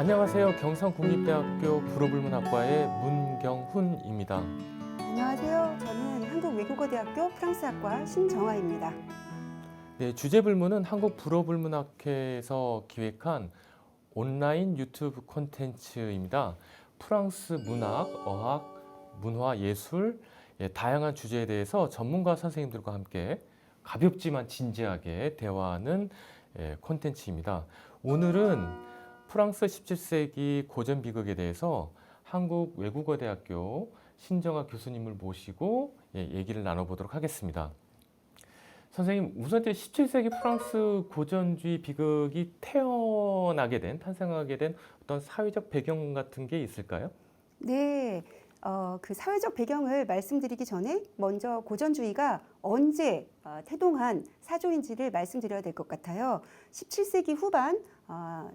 안녕하세요. 경상국립대학교 불어불문학과의 문경훈입니다. 안녕하세요. 저는 한국외국어대학교 프랑스학과 신정아입니다. 네, 주제불문은 한국불어불문학회에서 기획한 온라인 유튜브 콘텐츠입니다. 프랑스 문학, 어학, 문화, 예술, 다양한 주제에 대해서 전문가 선생님들과 함께 가볍지만 진지하게 대화하는 콘텐츠입니다. 오늘은 프랑스 17세기 고전 비극에 대해서 한국외국어대학교 신정아 교수님을 모시고 얘기를 나눠보도록 하겠습니다. 선생님, 우선 17세기 프랑스 고전주의 비극이 탄생하게 된 어떤 사회적 배경 같은 게 있을까요? 네, 그 사회적 배경을 말씀드리기 전에 먼저 고전주의가 언제 태동한 사조인지를 말씀드려야 될 것 같아요. 17세기 후반,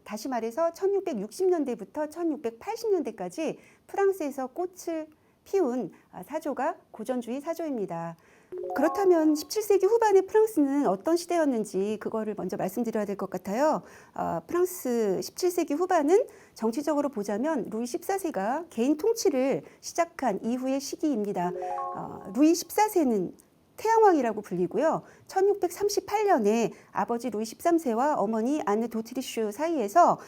다시 말해서 1660년대부터 1680년대까지 프랑스에서 꽃을 피운 사조가 고전주의 사조입니다. 그렇다면 17세기 후반의 프랑스는 어떤 시대였는지 그거를 먼저 말씀드려야 될 것 같아요. 프랑스 17세기 후반은 정치적으로 보자면 루이 14세가 개인 통치를 시작한 이후의 시기입니다. 루이 14세는 태양왕이라고 불리고요. 1638년에 아버지 루이 13세와 어머니 아느 도트리슈 사이에서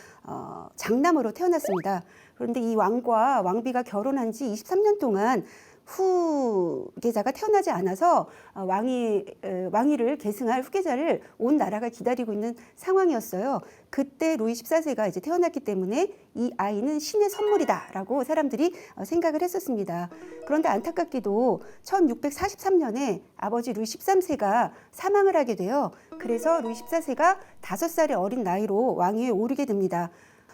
장남으로 태어났습니다. 그런데 이 왕과 왕비가 결혼한 지 23년 동안 후계자가 태어나지 않아서 왕위를 계승할 후계자를 온 나라가 기다리고 있는 상황이었어요. 그때 루이 14세가 이제 태어났기 때문에 이 아이는 신의 선물이다라고 사람들이 생각을 했었습니다. 그런데 안타깝게도 1643년에 아버지 루이 13세가 사망을 하게 돼요. 그래서 루이 14세가 5살의 어린 나이로 왕위에 오르게 됩니다.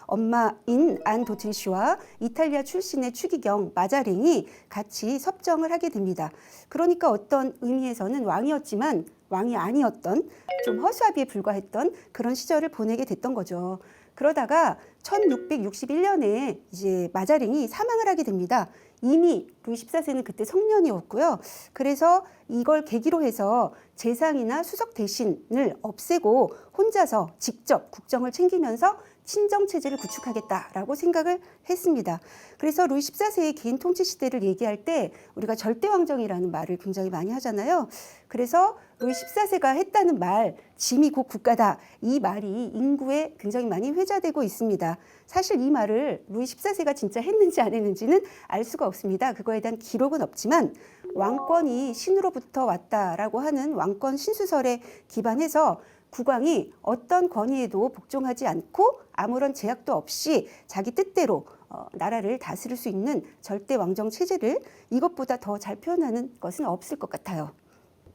엄마인 안 도트리슈와 이탈리아 출신의 추기경 마자랭이 같이 섭정을 하게 됩니다. 그러니까 어떤 의미에서는 왕이었지만 왕이 아니었던, 좀 허수아비에 불과했던 그런 시절을 보내게 됐던 거죠. 그러다가 1661년에 이제 마자랭이 사망을 하게 됩니다. 이미 루이 14세는 그때 성년이었고요. 그래서 이걸 계기로 해서 재상이나 수석 대신을 없애고 혼자서 직접 국정을 챙기면서 친정 체제를 구축하겠다라고 생각을 했습니다. 그래서 루이 14세의 개인 통치 시대를 얘기할 때 우리가 절대왕정이라는 말을 굉장히 많이 하잖아요. 그래서 루이 14세가 했다는 말, 짐이 곧 국가다, 이 말이 인구에 굉장히 많이 회자되고 있습니다. 사실 이 말을 루이 14세가 진짜 했는지 안 했는지는 알 수가 없습니다. 그거에 대한 기록은 없지만 왕권이 신으로부터 왔다라고 하는 왕권 신수설에 기반해서 국왕이 어떤 권위에도 복종하지 않고 아무런 제약도 없이 자기 뜻대로 나라를 다스릴 수 있는 절대 왕정 체제를 이것보다 더 잘 표현하는 것은 없을 것 같아요.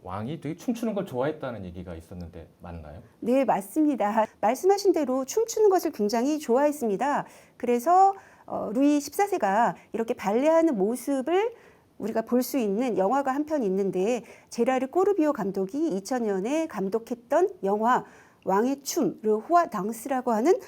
왕이 되게 춤추는 걸 좋아했다는 얘기가 있었는데 맞나요? 네, 맞습니다. 말씀하신 대로 춤추는 것을 굉장히 좋아했습니다. 그래서 루이 14세가 이렇게 발레하는 모습을 우리가 볼 수 있는 영화가 한 편 있는데 제라르 꼬르비오 감독이 2000년에 감독했던 영화 왕의 춤, 르 호아 당스라고 하는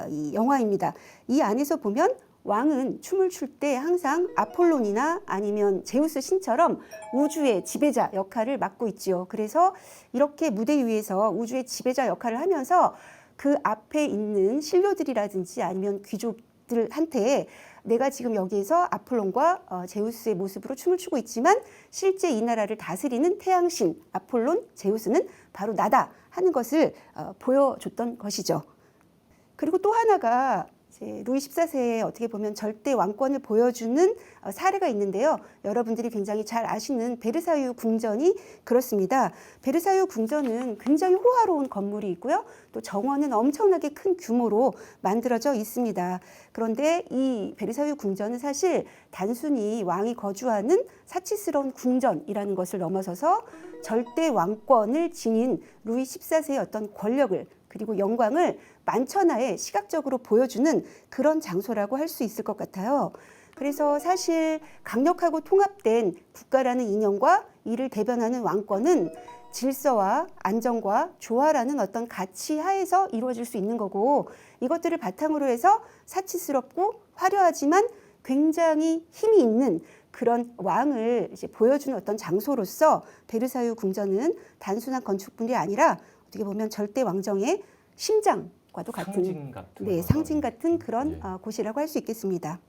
이 영화입니다. 이 안에서 보면 왕은 춤을 출 때 항상 아폴론이나 아니면 제우스 신처럼 우주의 지배자 역할을 맡고 있지요. 그래서 이렇게 무대 위에서 우주의 지배자 역할을 하면서 그 앞에 있는 신료들이라든지 아니면 귀족들한테 내가 지금 여기에서 아폴론과 제우스의 모습으로 춤을 추고 있지만 실제 이 나라를 다스리는 태양신 아폴론, 제우스는 바로 나다 하는 것을 보여줬던 것이죠. 그리고 또 하나가 이제 루이 14세의 어떻게 보면 절대 왕권을 보여주는 사례가 있는데요. 여러분들이 굉장히 잘 아시는 베르사유 궁전이 그렇습니다. 베르사유 궁전은 굉장히 호화로운 건물이 있고요. 또 정원은 엄청나게 큰 규모로 만들어져 있습니다. 그런데 이 베르사유 궁전은 사실 단순히 왕이 거주하는 사치스러운 궁전이라는 것을 넘어서서 절대 왕권을 지닌 루이 14세의 어떤 권력을 그리고 영광을 만천하에 시각적으로 보여주는 그런 장소라고 할 수 있을 것 같아요. 그래서 사실 강력하고 통합된 국가라는 이념과 이를 대변하는 왕권은 질서와 안정과 조화라는 어떤 가치 하에서 이루어질 수 있는 거고 이것들을 바탕으로 해서 사치스럽고 화려하지만 굉장히 힘이 있는 그런 왕을 이제 보여주는 어떤 장소로서 베르사유 궁전은 단순한 건축물이 아니라 어떻게 보면 절대 왕정의 심장 과도 같은 상징 같은 네, 거죠. 상징 같은 그런 예. 곳이라고 할 수 있겠습니다.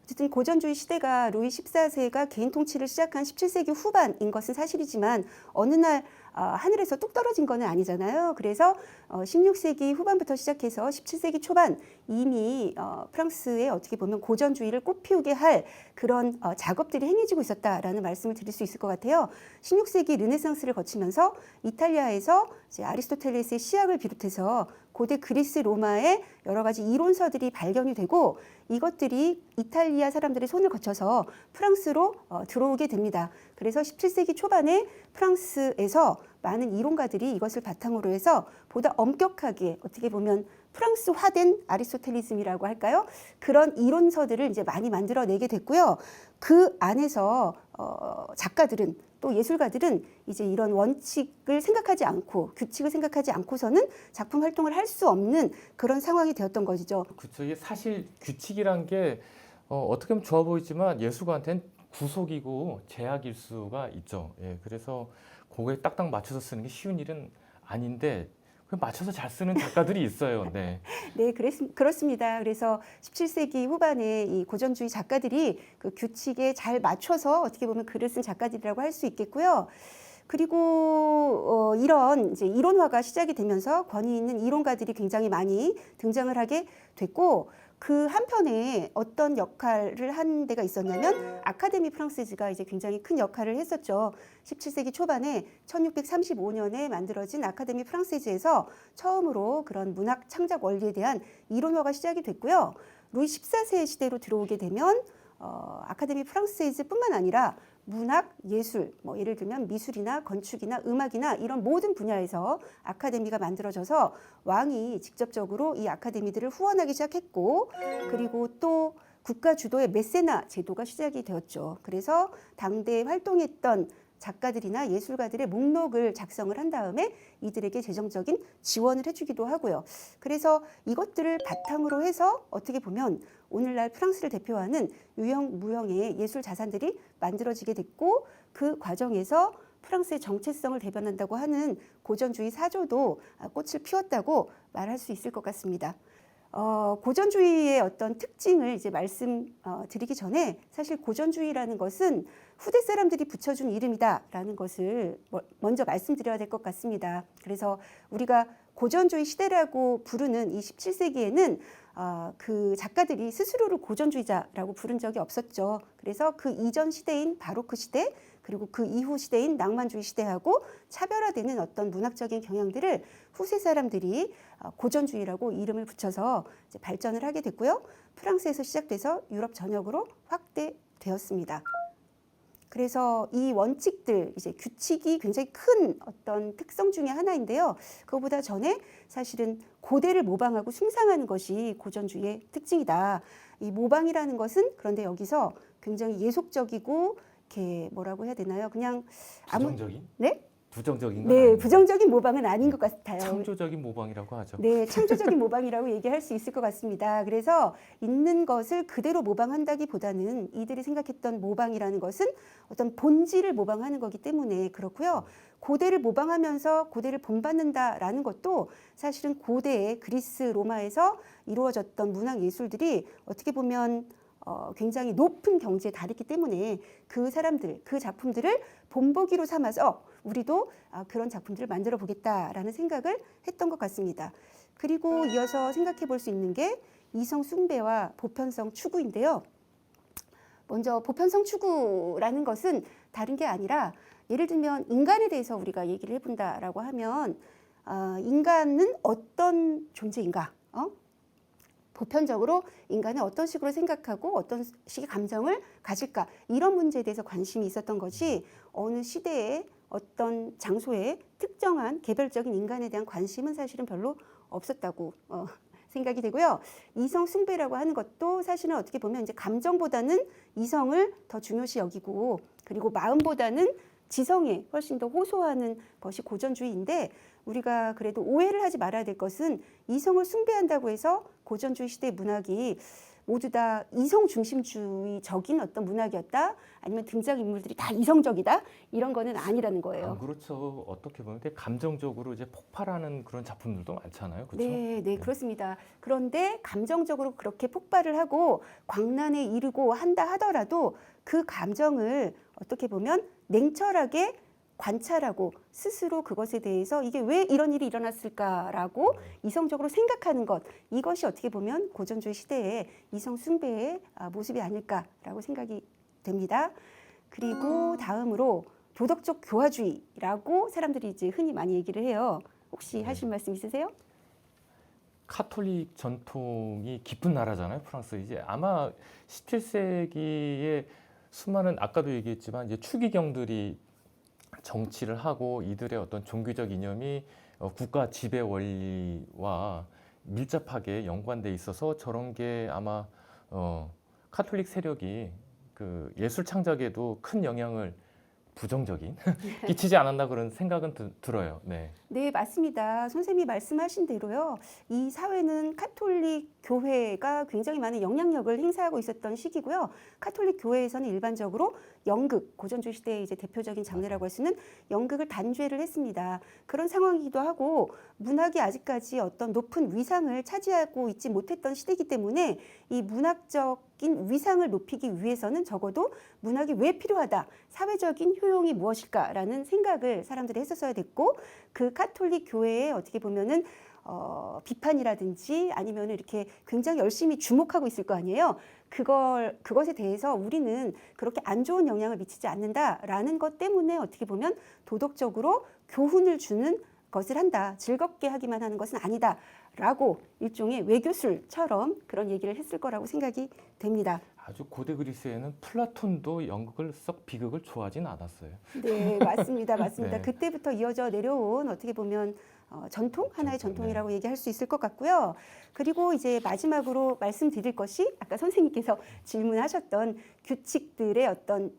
어쨌든 고전주의 시대가 루이 14세가 개인 통치를 시작한 17세기 후반인 것은 사실이지만 어느 날 하늘에서 뚝 떨어진 건 아니잖아요. 그래서 16세기 후반부터 시작해서 17세기 초반 이미 프랑스에 어떻게 보면 고전주의를 꽃피우게 할 그런 작업들이 행해지고 있었다라는 말씀을 드릴 수 있을 것 같아요. 16세기 르네상스를 거치면서 이탈리아에서 이제 아리스토텔레스의 시학을 비롯해서 고대 그리스 로마의 여러 가지 이론서들이 발견이 되고 이것들이 이탈리아 사람들의 손을 거쳐서 프랑스로 들어오게 됩니다. 그래서 17세기 초반에 프랑스에서 많은 이론가들이 이것을 바탕으로 해서 보다 엄격하게 어떻게 보면 프랑스화된 아리스토텔리즘이라고 할까요? 그런 이론서들을 이제 많이 만들어내게 됐고요. 그 안에서 작가들은 또 예술가들은 이제 이런 원칙을 생각하지 않고 규칙을 생각하지 않고서는 작품 활동을 할 수 없는 그런 상황이 되었던 것이죠. 그렇죠. 이게 사실 규칙이란 게 어떻게 보면 좋아 보이지만 예술가한테는 구속이고 제약일 수가 있죠. 예, 그래서 그거에 딱딱 맞춰서 쓰는 게 쉬운 일은 아닌데 그 맞춰서 잘 쓰는 작가들이 있어요. 네. 네, 그렇습니다. 그래서 17세기 후반에 이 고전주의 작가들이 그 규칙에 잘 맞춰서 어떻게 보면 글을 쓴 작가들이라고 할 수 있겠고요. 그리고 이런 이제 이론화가 시작이 되면서 권위 있는 이론가들이 굉장히 많이 등장을 하게 됐고 그 한편에 어떤 역할을 한 데가 있었냐면 아카데미 프랑세즈가 이제 굉장히 큰 역할을 했었죠. 17세기 초반에 1635년에 만들어진 아카데미 프랑세즈에서 처음으로 그런 문학 창작 원리에 대한 이론화가 시작이 됐고요. 루이 14세 시대로 들어오게 되면 아카데미 프랑세즈뿐만 아니라 문학, 예술, 뭐 예를 들면 미술이나 건축이나 음악이나 이런 모든 분야에서 아카데미가 만들어져서 왕이 직접적으로 이 아카데미들을 후원하기 시작했고 그리고 또 국가 주도의 메세나 제도가 시작이 되었죠. 그래서 당대에 활동했던 작가들이나 예술가들의 목록을 작성을 한 다음에 이들에게 재정적인 지원을 해주기도 하고요. 그래서 이것들을 바탕으로 해서 어떻게 보면 오늘날 프랑스를 대표하는 유형, 무형의 예술 자산들이 만들어지게 됐고 그 과정에서 프랑스의 정체성을 대변한다고 하는 고전주의 사조도 꽃을 피웠다고 말할 수 있을 것 같습니다. 고전주의의 어떤 특징을 이제 말씀드리기 전에 사실 고전주의라는 것은 후대 사람들이 붙여준 이름이다라는 것을 먼저 말씀드려야 될 것 같습니다. 그래서 우리가 고전주의 시대라고 부르는 이 17세기에는 그 작가들이 스스로를 고전주의자라고 부른 적이 없었죠. 그래서 그 이전 시대인 바로크 시대 그리고 그 이후 시대인 낭만주의 시대하고 차별화되는 어떤 문학적인 경향들을 후세 사람들이 고전주의라고 이름을 붙여서 이제 발전을 하게 됐고요. 프랑스에서 시작돼서 유럽 전역으로 확대되었습니다. 그래서 이 원칙들, 이제 규칙이 굉장히 큰 어떤 특성 중에 하나인데요. 그거보다 전에 사실은 고대를 모방하고 숭상하는 것이 고전주의의 특징이다. 이 모방이라는 것은 그런데 여기서 굉장히 예속적이고 이렇게 뭐라고 해야 되나요? 그냥 부정적인? 네? 부정적인 건 네, 아니에요. 부정적인 모방은 아닌 것 같아요. 창조적인 모방이라고 하죠. 네, 창조적인 모방이라고 얘기할 수 있을 것 같습니다. 그래서 있는 것을 그대로 모방한다기보다는 이들이 생각했던 모방이라는 것은 어떤 본질을 모방하는 거기 때문에 그렇고요. 고대를 모방하면서 고대를 본받는다라는 것도 사실은 고대의 그리스, 로마에서 이루어졌던 문학 예술들이 어떻게 보면 굉장히 높은 경지에 달했기 때문에 그 사람들, 그 작품들을 본보기로 삼아서 우리도 그런 작품들을 만들어 보겠다라는 생각을 했던 것 같습니다. 그리고 이어서 생각해 볼 수 있는 게 이성 숭배와 보편성 추구인데요. 먼저 보편성 추구라는 것은 다른 게 아니라 예를 들면 인간에 대해서 우리가 얘기를 해본다라고 하면 인간은 어떤 존재인가? 보편적으로 인간은 어떤 식으로 생각하고 어떤 식의 감정을 가질까 이런 문제에 대해서 관심이 있었던 것이 어느 시대에 어떤 장소에 특정한 개별적인 인간에 대한 관심은 사실은 별로 없었다고 생각이 되고요. 이성 숭배라고 하는 것도 사실은 어떻게 보면 이제 감정보다는 이성을 더 중요시 여기고 그리고 마음보다는 지성에 훨씬 더 호소하는 것이 고전주의인데 우리가 그래도 오해를 하지 말아야 될 것은 이성을 숭배한다고 해서 고전주의 시대 문학이 모두 다 이성 중심주의적인 어떤 문학이었다, 아니면 등장 인물들이 다 이성적이다, 이런 거는 아니라는 거예요. 그렇죠. 어떻게 보면 되게 감정적으로 이제 폭발하는 그런 작품들도 많잖아요. 그렇죠? 네, 그렇습니다. 그런데 감정적으로 그렇게 폭발을 하고 광란에 이르고 한다 하더라도 그 감정을 어떻게 보면 냉철하게 관찰하고 스스로 그것에 대해서 이게 왜 이런 일이 일어났을까라고 이성적으로 생각하는 것, 이것이 어떻게 보면 고전주의 시대의 이성 숭배의 모습이 아닐까라고 생각이 됩니다. 그리고 다음으로 도덕적 교화주의라고 사람들이 이제 흔히 많이 얘기를 해요. 혹시 하실 말씀 있으세요? 카톨릭 전통이 깊은 나라잖아요, 프랑스. 이제 아마 17세기에 수많은 아까도 얘기했지만 이제 추기경들이 정치를 하고 이들의 어떤 종교적 이념이 국가 지배 원리와 밀접하게 연관돼 있어서 저런 게 아마 카톨릭 세력이 그 예술 창작에도 큰 영향을 부정적인 끼치지 않았나 그런 생각은 들어요. 네. 네, 맞습니다. 선생님이 말씀하신 대로요. 이 사회는 카톨릭 교회가 굉장히 많은 영향력을 행사하고 있었던 시기고요. 카톨릭 교회에서는 일반적으로 연극, 고전주의 시대의 이제 대표적인 장르라고 할 수 있는 연극을 단죄를 했습니다. 그런 상황이기도 하고 문학이 아직까지 어떤 높은 위상을 차지하고 있지 못했던 시대이기 때문에 이 문학적인 위상을 높이기 위해서는 적어도 문학이 왜 필요하다, 사회적인 효용이 무엇일까라는 생각을 사람들이 했었어야 됐고, 그 카톨릭 교회에 어떻게 보면은 비판이라든지 아니면 이렇게 굉장히 열심히 주목하고 있을 거 아니에요. 그것에 대해서 우리는 그렇게 안 좋은 영향을 미치지 않는다라는 것 때문에 어떻게 보면 도덕적으로 교훈을 주는 것을 한다, 즐겁게 하기만 하는 것은 아니다라고 일종의 외교술처럼 그런 얘기를 했을 거라고 생각이 됩니다. 아주 고대 그리스에는 플라톤도 연극을 썩 비극을 좋아하진 않았어요. 네, 맞습니다. 맞습니다. 네. 그때부터 이어져 내려온 어떻게 보면 전통, 하나의 전통, 전통이라고 얘기할 수 있을 것 같고요. 그리고 이제 마지막으로 말씀드릴 것이 아까 선생님께서 질문하셨던 규칙들의 어떤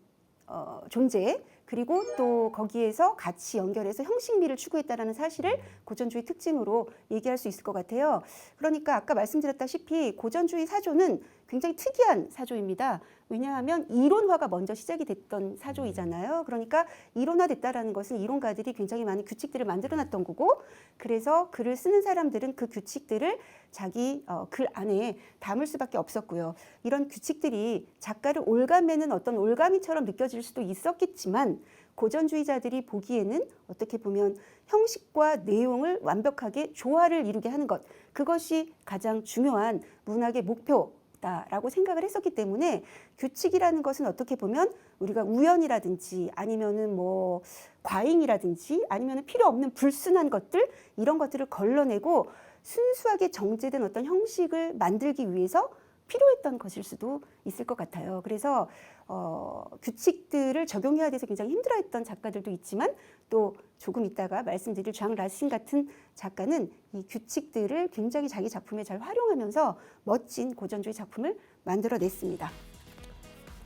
존재, 그리고 또 거기에서 같이 연결해서 형식미를 추구했다라는 사실을 고전주의 특징으로 얘기할 수 있을 것 같아요. 그러니까 아까 말씀드렸다시피 고전주의 사조는 굉장히 특이한 사조입니다. 왜냐하면 이론화가 먼저 시작이 됐던 사조이잖아요. 그러니까 이론화됐다라는 것은 이론가들이 굉장히 많은 규칙들을 만들어놨던 거고, 그래서 글을 쓰는 사람들은 그 규칙들을 자기 글 안에 담을 수밖에 없었고요. 이런 규칙들이 작가를 올가매는 어떤 올가미처럼 느껴질 수도 있었겠지만 고전주의자들이 보기에는 어떻게 보면 형식과 내용을 완벽하게 조화를 이루게 하는 것, 그것이 가장 중요한 문학의 목표다라고 생각을 했었기 때문에 규칙이라는 것은 어떻게 보면 우리가 우연이라든지 아니면은 뭐 과잉이라든지 아니면은 필요 없는 불순한 것들, 이런 것들을 걸러내고 순수하게 정제된 어떤 형식을 만들기 위해서 필요했던 것일 수도 있을 것 같아요. 그래서 규칙들을 적용해야 돼서 굉장히 힘들어했던 작가들도 있지만, 또 조금 있다가 말씀드릴 장 라신 같은 작가는 이 규칙들을 굉장히 자기 작품에 잘 활용하면서 멋진 고전주의 작품을 만들어냈습니다.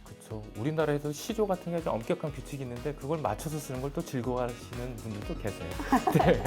그렇죠. 우리나라에도 시조 같은 게 아주 엄격한 규칙이 있는데 그걸 맞춰서 쓰는 걸 또 즐거워하시는 분들도 계세요. 네.